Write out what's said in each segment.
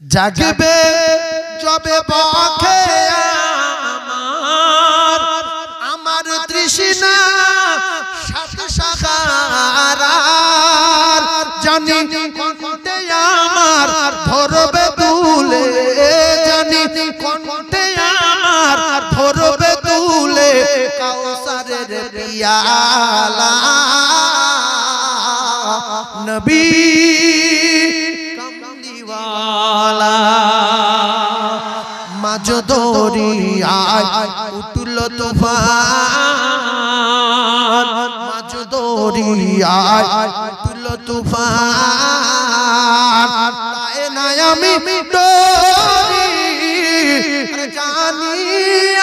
জাগবে যবে বখে আমার তৃষ্ণা সাত সাগর জানি কণ্ঠে আমার ধরবে তুলে জানি কণ্ঠে আমার ধরবে তুলে কাউসারের পিয়ালা নবী কামলিওয়ালা মাঝ দরিয়ায় উঠল তুফান মাঝ দরিয়ায় উঠল তুফান তাই না আমি ডরি জানি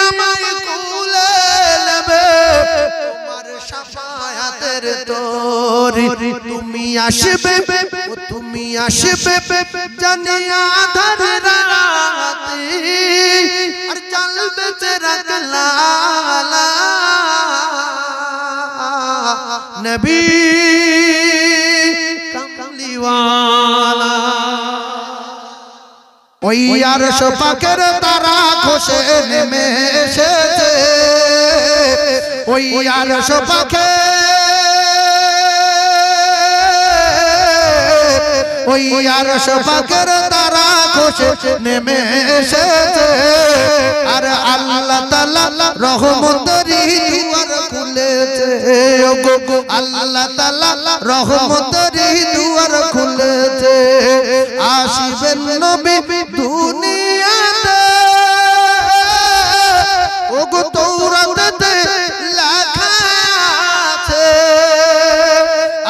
আমায় কুলে নেবে তোমার শাফায়াতের তরি তুমি আসবে জানি আধার রাতে আর চলবে চেরাগ লালা নবী কামলিওয়ালা ওই আরশ পাকের তারা খসে নেমে এসেছে ওই আরশ পাকে ওই আরশ পাকের তারা খসে নেমে এসেছে আর আল্লাহ তাআলা রহমতেরই দুয়ার খুলেছে ওগো আল্লাহ তাআলা রহমতেরই দুয়ার খুলেছে আসিবেন নবী দুনিয়াতে ওগো তাওরাতে লেখা আছে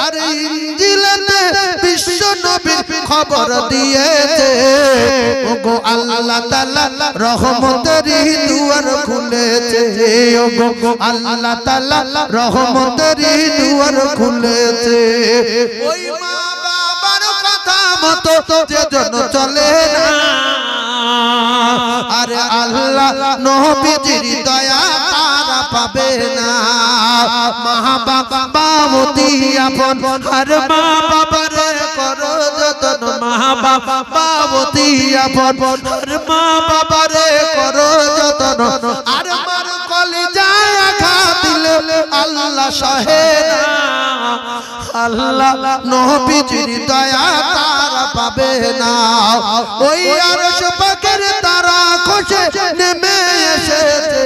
আর ইনজিলেতে বিশ্ব নবী খবর দিয়েছে ওগো আল্লাহ তাআলা রহমতেরই দুয়ার খুলেছে ওগো আল্লাহ তাআলা রহমতেরই দুয়ার খুলেছে ওই মা বাবার কথা মতো যে জন চলে না আরে আল্লাহ নবীজির দয়া তারা পাবে না মা বাবা অতি আপন আর মা বাবার করো যতন মা বাবা অতি আপন আর মা বাবার করো যতন আর মার কলিজায় আঘাত দিলে আল্লাহ সহে না আল্লাহ নবীজির দয়া তারা পাবে না ওই আরশ পাকের তারা খসে নেমে এসেছে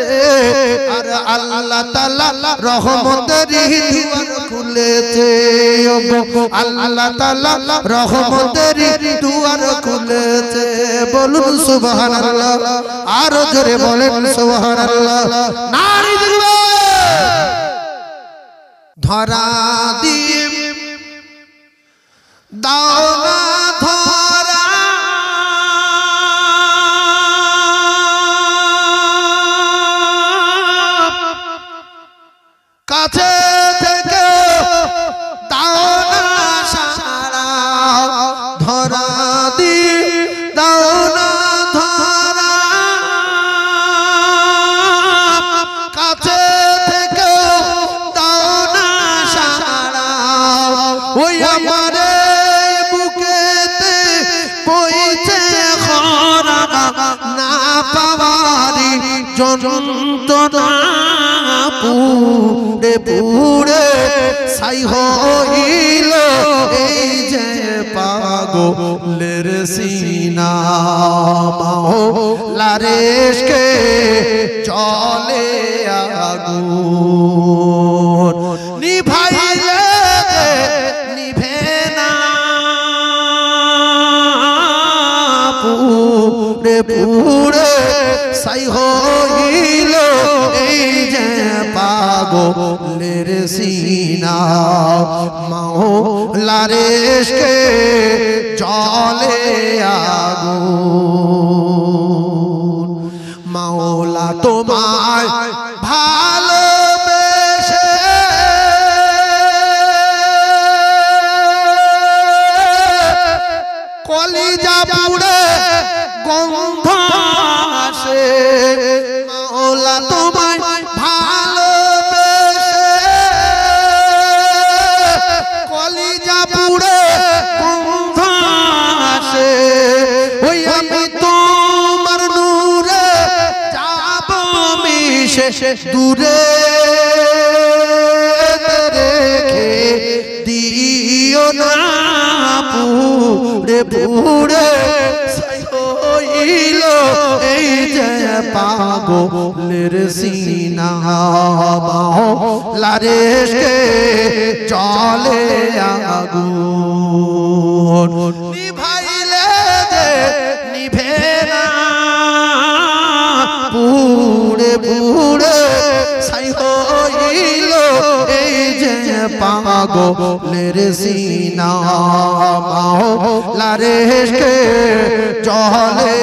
আর আল্লাহ তাআলা রহমতেরই দুয়ার খুলেছে ওগো আল্লাহ তাআলা রহমতেরই দুয়ার খুলেছে বলুন সুবহানাল্লাহ আর জোরে বলেন সুবহানাল্লাহ নারী দিবে ধরা দিয়ে দাও না ধরা কাছে থেকে দাও না সারা ধরা দিয়ে দাও না ধরা কাছে থেকে দাও না সারা ওই আমার বুকেতে বইছে খরা না পাওয়ারি যন্ত্রণা পুড়ে পুড়ে ছাই হইল এই যে পাগলের সিনা মাওলার ইশকে চলে আগুন নিভাইলে নিভে না পুড়ে পুড়ে ছাই হইল এই যে পাগলের সিনা মাওলার ইশকে জ্বলে আগুন মাওলা তোমায় ভালোবেসে কলিজা পুড়ে গন্ধ আসে মাওলা তোমায় ভালোবেসে কলিজা পুড়ে গন্ধ আসে দূরে রেখে দিও না পুড়ে পুড়ে হইল এই যে পাগলের সিনা লারেশকে চলে আগুন নিভাইলে যে নিভে না পুড়ে পুড়ে ছাই হইল এই যে পাগলের সিনা লারেশকে চলে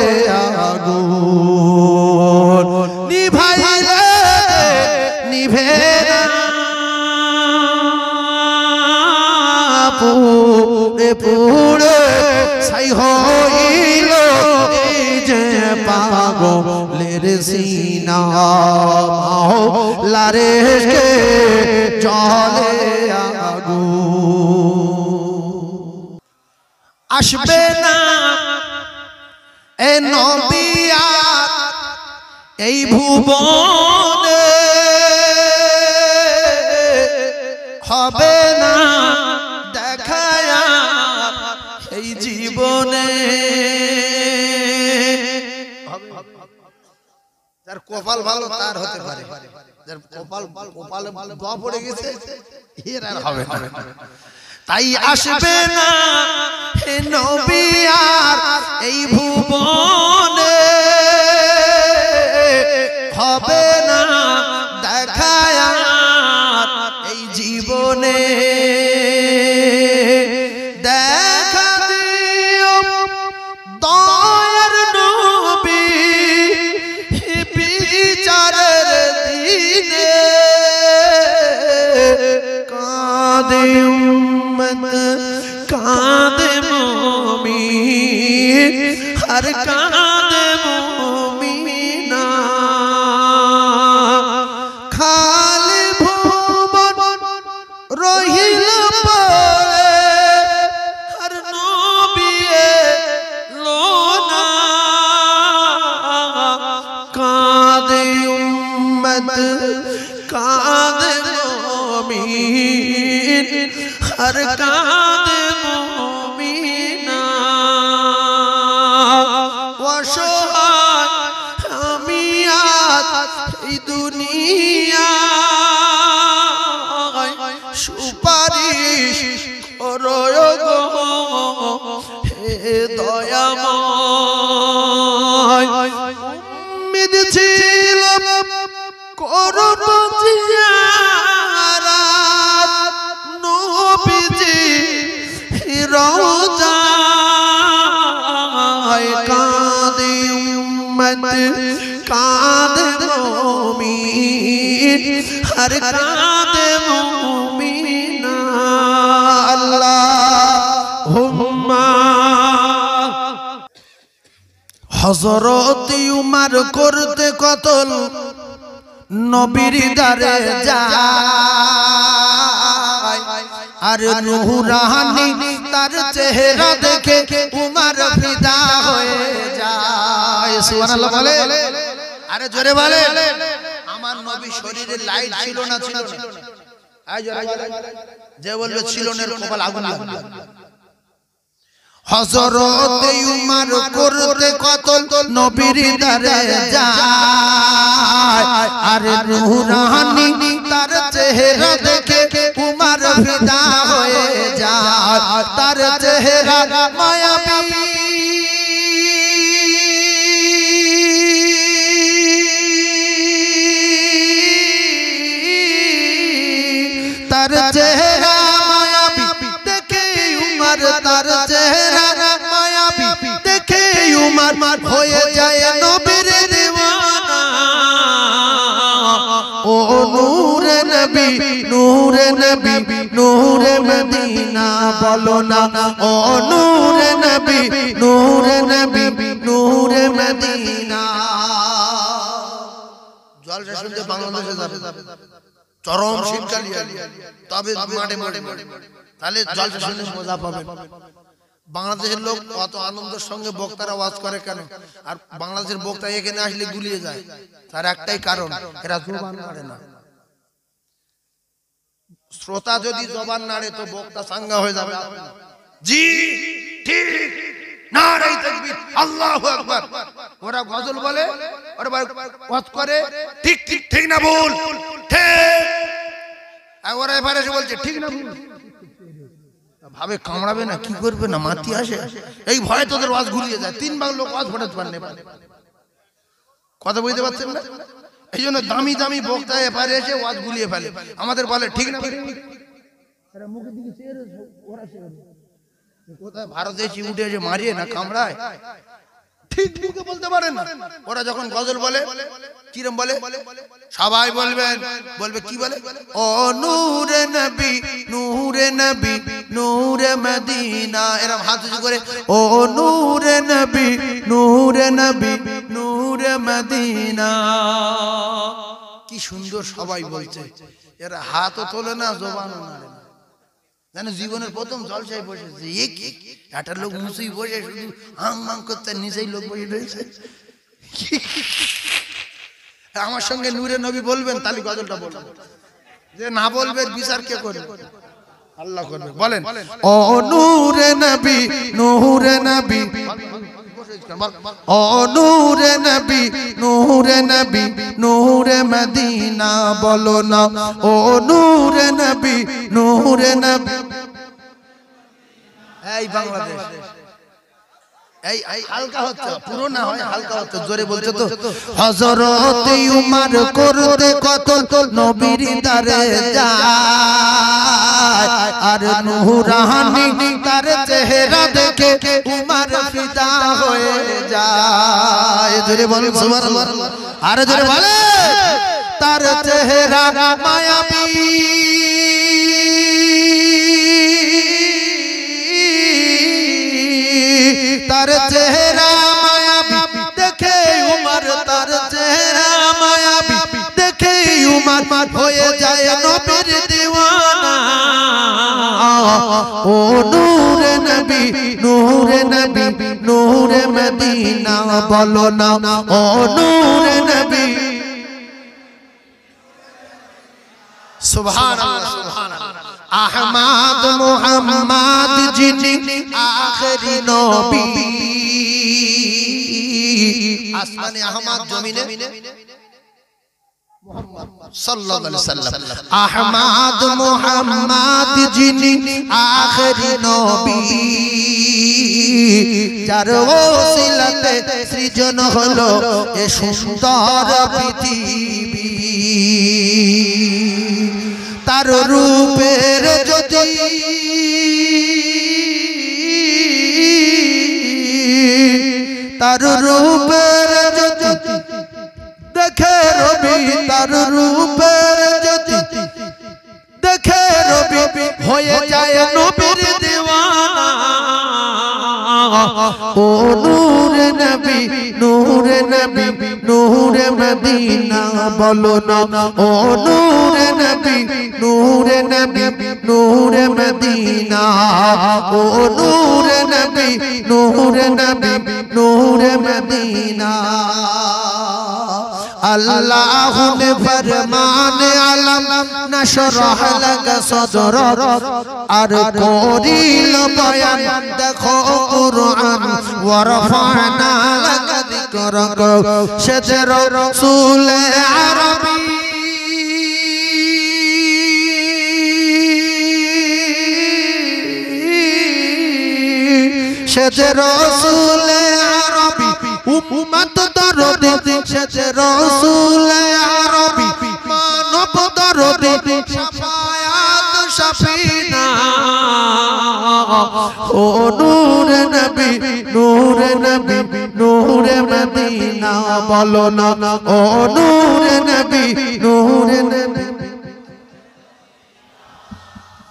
আগুন নিভাইলে নিভে না পুড়ে পুড়ে ছাই হইল এই যে পাগলের সিনা লারেশকে চলে আগুন আসবে না এ নবী আর এই ভুবনে হবে না দেখা এই জীবনে যার কপাল ভালো তার হতে পারে যার কপালে দোয়া পড়ে গেছে এর আর হবে না তাই আসবে না হে নবী আর এই ভুবনে হবে না দেখা এই জীবনে দেখা দিও দয়ার নবী বিচারের দিনে কাঁদে উম্মত কাঁদে মুমিন হর কাঁদে মুমিনা খালি ভুবন রহিল পড়ে হর নবী লোনা কাঁদে উম্মত কাঁদে মুমিন हर कादे मुमिना वशोहाय आमियात এই দুনিয়ায় সুপারিশ করো গো হে দয়াময় উম্মিদ ছিল করব জিয়ারাত নবীজি রওজায় কাঁদে উম্মত কাঁদে মুমিন হর কাঁদে মুমিনা আল্লাহুম্মা হযরত উমর করতে কতল নবীর দারে যায় আর নূরানি তার চেহারা দেখে উমর ফিদা হয়ে যায় সুবহানাল্লাহ বলে আরে জোরে বলে আমার নবী শরীরে লাইট ছিল না ছিল আয় জোরে বলে যে বলবে ছিল না কপাল আগুন লাগবে হযরত উমর করতে কতল নবীর দারে যায় আর নূরানি তার চেহারা দেখে উমর ফিদা হয়ে যায় তার চেহারা মায়াবী তার চেহারা মায়াবী দেখে উমর তার চেহারা মায়াবী দেখে উমর হয়ে যায় নবীর দিওয়ানা ও নূরে নবী নূরে নবী নূরে মদিনা বলো না ও নূরে নবী নূরে নবী নূরে মদিনা জলসা শুনতে বাংলাদেশে যাবে চরম শীতকাল তবে মাঠে মাঠে তাহলে জলসা শুনতে মজা পাবেন বাংলাদেশের লোক অত আনন্দের সঙ্গে বক্তারা ওয়াজ করে কেন? আর বাংলাদেশের বক্তা এখানে আসলে গুলিয়ে যায়, তার একটাই কারণ, এরা জবান নাড়ে না। শ্রোতা যদি জবান নাড়ে তো বক্তা সাঙ্গা হয়ে যাবে। জি ঠিক, নারে তাকবীর, আল্লাহু আকবার। ওরা গজল বলে, ওরা ওয়াজ করে, ঠিক ঠিক ঠিক না ভুল ঠিক, আর ওরা এবারে এসে বলছে ঠিক না ভুল। ভাবে কামড়াবে না, কি করবে না, মাটি আসে, এই ভয়ে তোদের ওয়াজ ঘুরিয়ে যায়। 3 ভাগ লোক ওয়াজ ফোটাতে পারে না, কথা বুঝতে পারছেন না? এই জন্য দামি দামি বক্তা এবারে এসে ওয়াজ গুলিয়ে ফেলে, আমাদের বলে ঠিক না। কোথায় ভারতে এসে উঠে এসে মারিয়ে না কামড়ায়, ঠিক মুখে বলতে পারে না। ওরা যখন গজল বলে কিরম বলে, সবাই বলবেন, বলবে কি বলে, ও নূরে নবী নূরে নবী নূরে মদিনা, এরকম হাত উঁচু করে, ও নূরে নবী নূরে নবী নূরে মদিনা। কি সুন্দর সবাই বলছে, এরা হাতও তোলে না, জবানও নাড়ে না। জানো জীবনের প্রথম জলসায় বসেছে, একটা লোক মুসুই বসে শুধু হাং মাং করতে, নিচেই লোক বসে রয়েছে। আমার সঙ্গে নূরে নবী বলবেন, তাহলে গজলটা বলবেন, যে না বলবেন বিচার কে করবে? আল্লাহ করবে। বলেন, ও নূরে নবী নূরে নবী, ও নূরে নবী নূরে নবী নূরে মদিনা, বলো না ও নূরে নবী নূরে নবী। এই বাংলাদেশ এই হালকা হচ্ছে, পুরো না হয় হালকা হচ্ছে, জোরে বলছে তো। হযরত উমর করতে কতল নবীর দারে যায়, আর নূরানী তার চেহারা দেখে উমর ফিদা হয়ে যায়। জোরে বলেন সুবহানাল্লাহ, আর জোরে বলে, তার চেহারা মায়াবী, তার চেহারা মায়াবী দেখে উমর, তার চেহারা মায়াবী দেখে উমর হয়ে যায় নবীর দিওয়ানা। ও নূরে নবী নূরে নবী নূরে মদিনা, বলো না ও নূরে নবী। সুবহানাল্লাহ সুবহানাল্লাহ। আহমদ মুহাম্মদ যিনি আখেরি নবী, আসমানে আহমদ, জমিনে মুহাম্মদ সাল্লাল্লাহু আলাইহি ওয়াসাল্লাম। আহমদ মুহাম্মদ যিনি আখেরি নবী, যার ওসিলাতে সৃজন হলো এ সুন্দর পৃথিবী। তার রূপের যদি তার রূপের যদি দেখে রবি, তার রূপের যদি দেখে রবি হয়ে যায় নবীর দিওয়ানা। ও নূরে নবী নূরে নবী নূরে মদিনা, বলো না ও নূরে নবী নূরে নবী নূরে মদিনা, ও নূরে নবী নূরে নবী নূরে মদিনা। अल्लाह ने फरमान आलम नशरह लग सदर और कोरिल बयान देखो कुरान वरफाना लग जिक्रक शजर रसूल अरबी शजर रसूल अरबी उम्मत दर्द शजर रसूल अरबी मानव दर्द शफायात शफीना ओ नूर नबी नूर मदीना बोलो ना ओ नूर नबी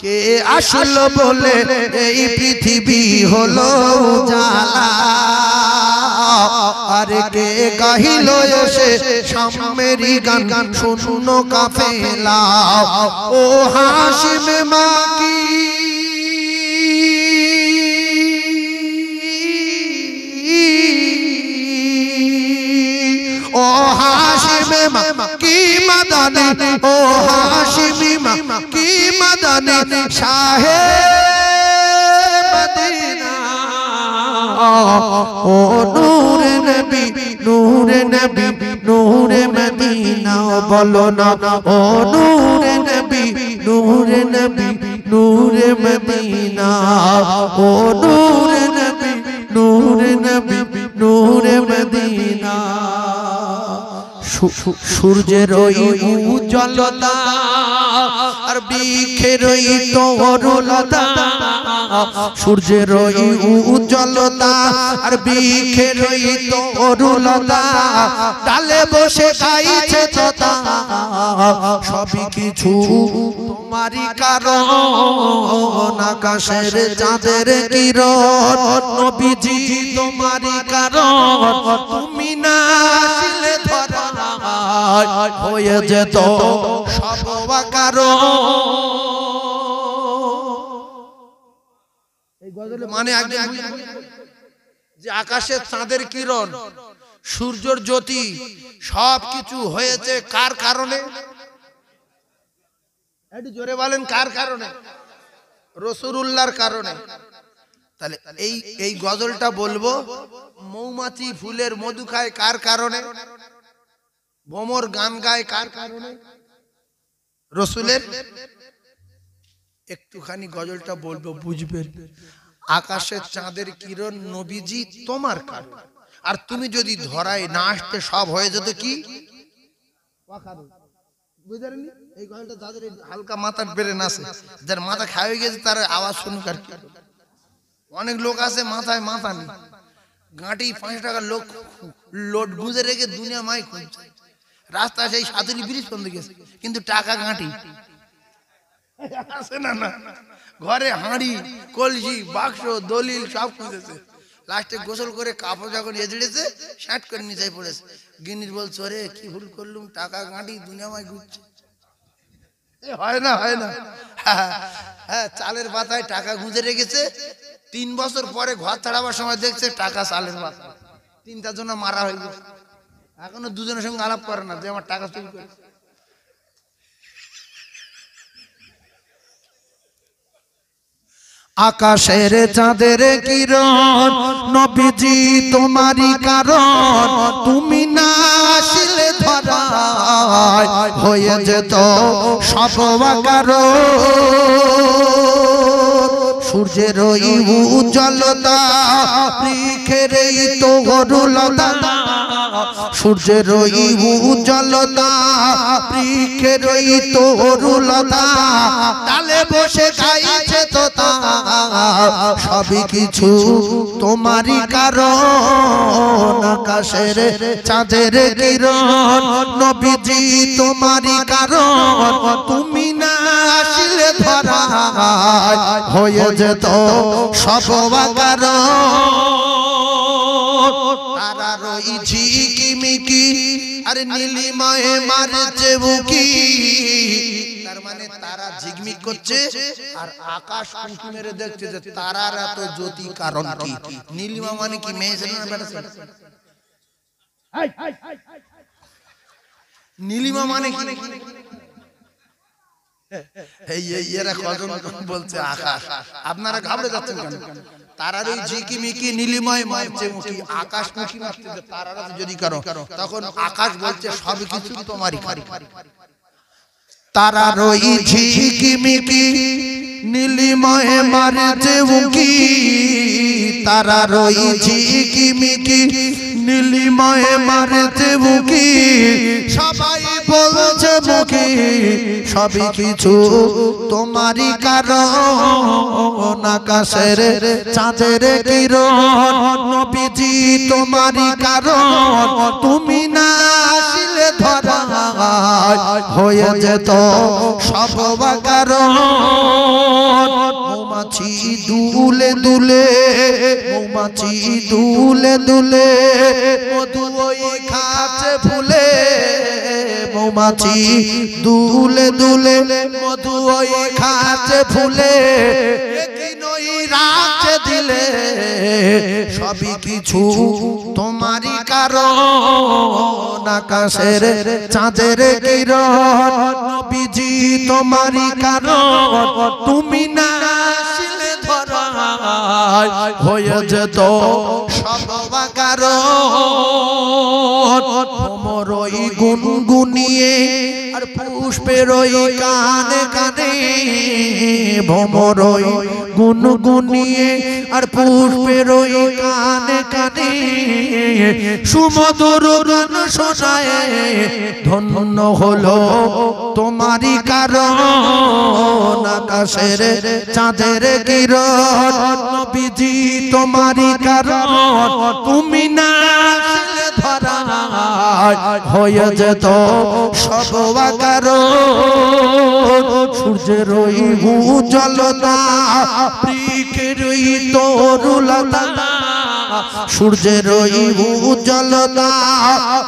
के आसलो बोले এই পৃথিবী হলো জালা আর কে গাহিলো এসে সামেরি গান শুনো কাফেলা ও হাশিম মাকি মাদানি ও হাশিমি মক্কি মাদানি শাহে মদিনা ও নূরে নবী নূরে নবী নূরে মদিনা বলো না ও নূরে নবী নূরে নবী নূরে মদিনা ও নূরে নবী নূরে নবী নূরে মদিনা সূর্যের ওই উজ্জ্বলতা আর বৃক্ষের ওই তরুলতা সূর্যের ওই উজ্জ্বলতা আর বৃক্ষের ওই তরুলতা ডালে বসে গাইছে তোতা সবই কিছু তোমারই কারণ আকাশের চাঁদের কিরণ নবীজি তোমারই কারণ তুমি না আসলে ধরা হয়ে যেত সব কারণ এই গজলে মানে একদম যে আকাশের চাঁদের কিরণ সূর্যের জ্যোতি সবকিছু হয়েছে কার কারণে একটু জোরে বলেন কার কারণে রাসূলুল্লাহর কারণে তাহলে এই গজলটা বলবো মৌমাছি ফুলের মধু খায় কার কারণে ভ্রমর গান গায় কার কারণে রাসূলের একটুখানি গজলটা বলবো বুঝবেন আকাশের চাঁদের কিরণ নবীজি তোমার কারণ আর তুমি যদি ধরায় না আসতে সব হয়ে যেত কি বুঝলেন এই গজলটা যাদের হালকা মাথার ব্রেন আছে যার মাথা খাওয়া গেছে তার আওয়াজ শুনুক আর কি অনেক লোক আছে মাথায় মাথা নেই গাঁটি 5 টাকা লোক লোড গুঁজে রেখে দুনিয়া মাই খুঁজছে রাস্তা সেই সাতুরি ব্রিজ পর্যন্ত গেছে কিন্তু টাকা গাঁটি আছে না না ঘরে হাঁড়ি কলসি বাক্স দলিল সব খুঁজেছে লাস্টে গোসল করে কাপড় যখন এজড়েছে শার্ট করে নিচে পড়েছে গিনির বলছে রে কি ভুল করলুম টাকা গাঁটি দুনিয়া মাই ঘুরছে হয় না হ্যাঁ চালের পাতায় টাকা গুঁজে রেখেছে 3 বছর পরে ঘর ছাড়াবার সময় দেখছে টাকা চালের পাতায় 3টা জন মারা হয়ে গেছে এখনো দুজনের সঙ্গে আলাপ করে না যে আমার টাকা চুরি করে আকাশের চাঁদের কিরণ নবীজি তোমারই কারণ তুমি না আসলে ধরা হয়ে যেত সব কারণ সূর্যের ওই উজ্জ্বলতা বৃক্ষের এই তরুলতা সূর্যের ওই উজ্জ্বলতা বৃক্ষের ওই তরুলতা ডালে বসে গাইছে তোতা সবই কিছু তোমারই কারণ আকাশের চাঁদের কিরণ নবীজি তোমারই কারণ তুমি না আসলে ধরা হয়ে যেত সব কারণ তারা রই ঝিকিমিকি আর নীলিমায় মারছে বুকি তার মানে তারা ঝিকমিক করছে আর আকাশ উঁকি মেরে দেখছে যে তারার এত জ্যোতি কারণ কি নীলিমা মানে কি মেয়ে ছিল না বেটা ছিল নীলিমা মানে কি এরা কজন বলছে আকাশ আপনারা ঘাবড়ে যাচ্ছেন কেন তারার ওই ঝিকিমিকি নীলিমায় মারছে মুখি আকাশ মুখি মারছে তারারা যদি করো তখন আকাশ বলছে সব কিছু তোমারই তারার ওই ঝিকিমিকি নীলিমায় মারছে মুখি তারার ওই ঝিকিমিকি নীলিমায় মারছে মুখি সবাই বলছে মুখি সবই কিছু তোমারই কারণ আকাশের চাঁদের কিরণ নবীজি তোমারই কারণ তুমি না আসলে ধরা হয়ে যেত সব কারণ মৌমাছি দুলে দুলে মৌমাছি দুলে দুলে মধু ওই খাচ্ছে ফুলে মৌমাছি দুলে দুলে মধু ওই খাচ্ছে ফুলে রাখছে দিলে সবই কিছু তোমারই কারণ আকাশের চাঁদের কিরণ নবীজি তোমারই কারণ তুমি না আসলে ধরায় হয়ে যেত সব কারণ ভ্রমরই গুনগুনিয়ে আর পুষ্পের ওই কানে কানে ভ্রমরই গুনগুনিয়ে আর পুষ্পের ওই কানে কানে সুমধুর গান শোনায় ধন্য হলো তোমারই কারণ আকাশের চাঁদের কিরণ নবীজি তোমারই কারণ তুমি না আসলে ধরায় হয়ে যেত সব কারণ সূর্যের ওই উজ্জ্বলতা বৃক্ষের ওই তরুলতা সূর্যের ওই উজ্জ্বলতা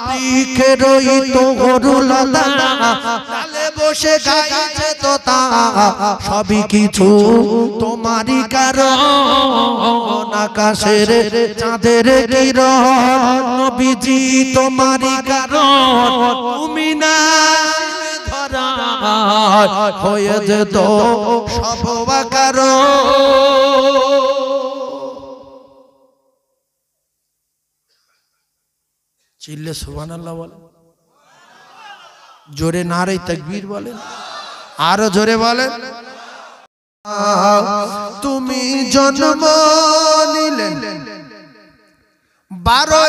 বৃক্ষের ওই তরুলতা তালে বসে গাইছে তোতা সবই কিছু তোমারই কারণ আকাশের চাঁদের কিরণ নবীজি তোমারই কারণ তুমি না ধরায় হয়ে যেত সব কারণ চিল্লে সুবহানাল্লাহ বলেন জোরে নারে তাকবীর বলেন আরো জোরে বলেন তুমি জন্ম নিলে 12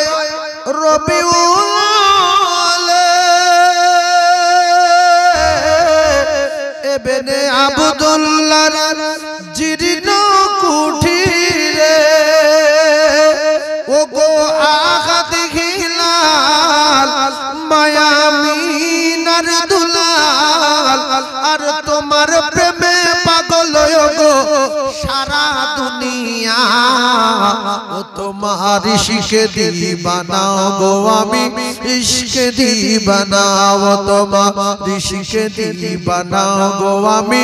রবিউল ইবনে আব্দুল্লাহর জীর্ণ কুঠিরে ও গো আগাত হিলাল মায়ামিনার দুলাল আর তোমার প্রেমে পাগল গো সারা দুনিয়া ও তোমার ইশকে দিবানা গো আমি ইশকে দিবানা ও তোমার ইশকে দিবানা গো আমি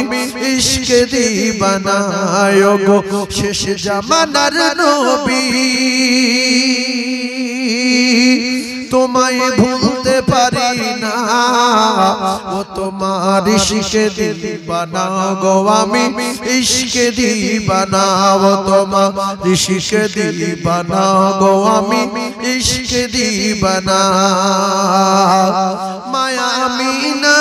ইশকে দিবানা গো শেষ জামানার নবী তোমায় ভুলতে পারি না ও তোমার ইশকে দিবানা গো আমি ইশকে দিবানা ও তোমার ইশকে দিবানা গো আমি ইশকে দিবানা মায়া আমিনা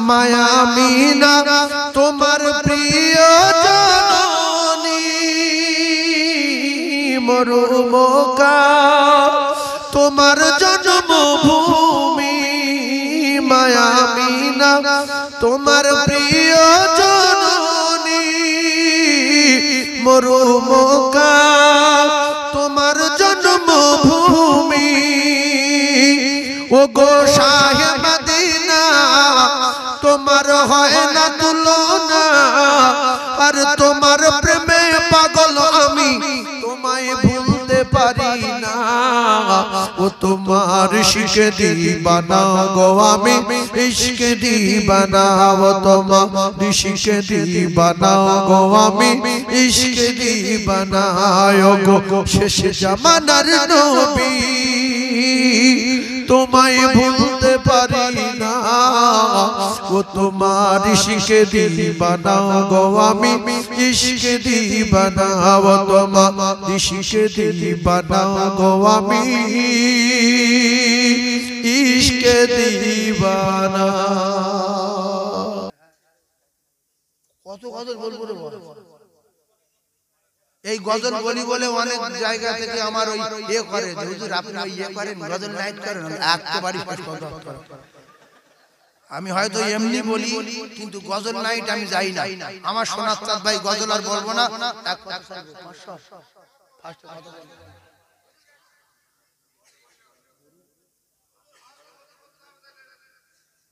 মায়া আমিনা তোমার প্রিয় মরুমকা তোমার জন্মভূমি মায়ামিনা তোমার প্রিয় জননী মরুমকা তোমার জন্মভূমি ও গো শাহে মদিনা তোমার হয় না তুলনা আর তোমার প্রেমে পাগল আমি তোমায় ভুলতে পারি না ও তোমার ইশকে দিবানা গো আমি ইশকে দিবানা ও তোমার ইশকে দিবানা গো আমি ইশকে দিবানা গো শেষ জামানার নবী তোমায় ভুলতে পারি না ও তোমার ইশকে দিবানা গো আমি ইশকে দিবানা ও তোমার ইশকে দিবানা গো আমি ইশকে দিবানা কত গজল বলবো রে এই গজল বলি বলে অনেক জায়গা থেকে আমার ওই ইয়ে করে যে হুজুর আপনি ওই ইয়ে করেন গজল নাইট করেন একেবারে আমি হয়তো এমনি বলি কিন্তু গজল নাইট আমি যাই না আমার সোনার চাঁদ ভাই গজল আর বলবো না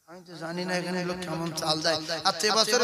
আমি তো জানি না এখানে লোক কেমন চাল দেয় আচ্ছা এবছর